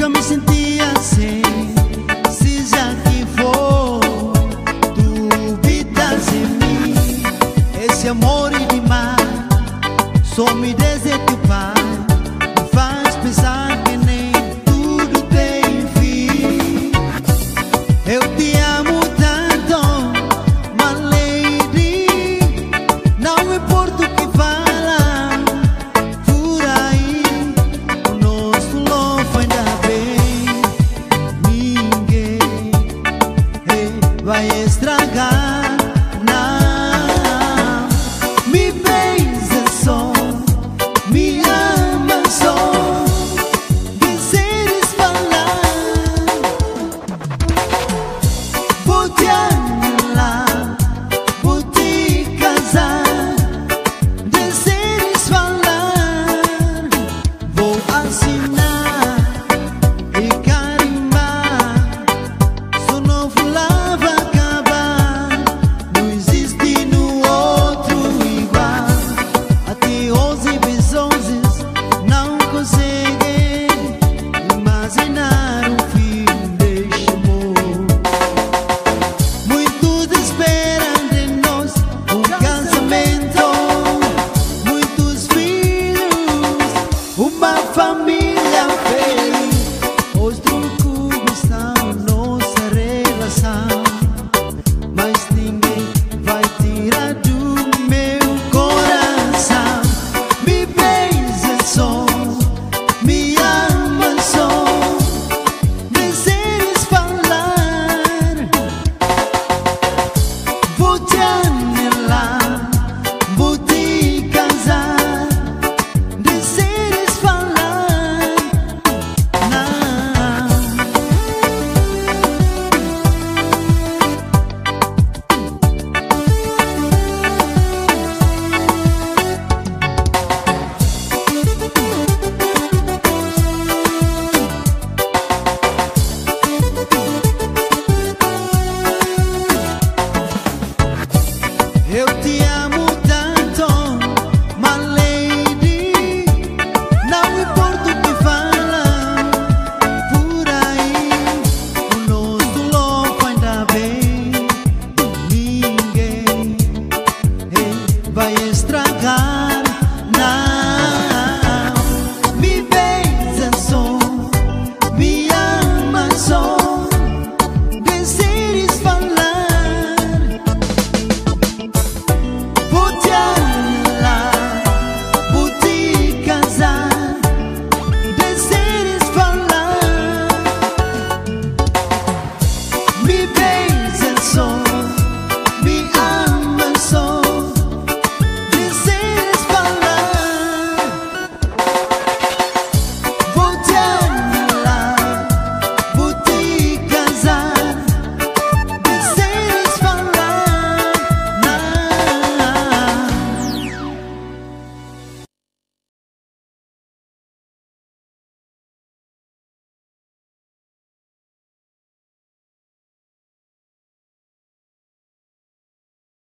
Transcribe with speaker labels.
Speaker 1: Nunca me senti assim, seja que for, duvidas em mim. Esse amor é demais, só me deseja paz, me faz pensar que nem tudo tem fim. Eu te amo tanto, my lady, não importa o que fala por aí, o nosso love ainda bem. Ninguém vai estragar, não. Me beija só, me ama só, quiseres falar, vou te amar, vou te casar. Quiseres falar, vou assinar e carimbar. Só novo lá vai acabar, não existe no outro igual. Até hoje pessoas não conseguem imaginar.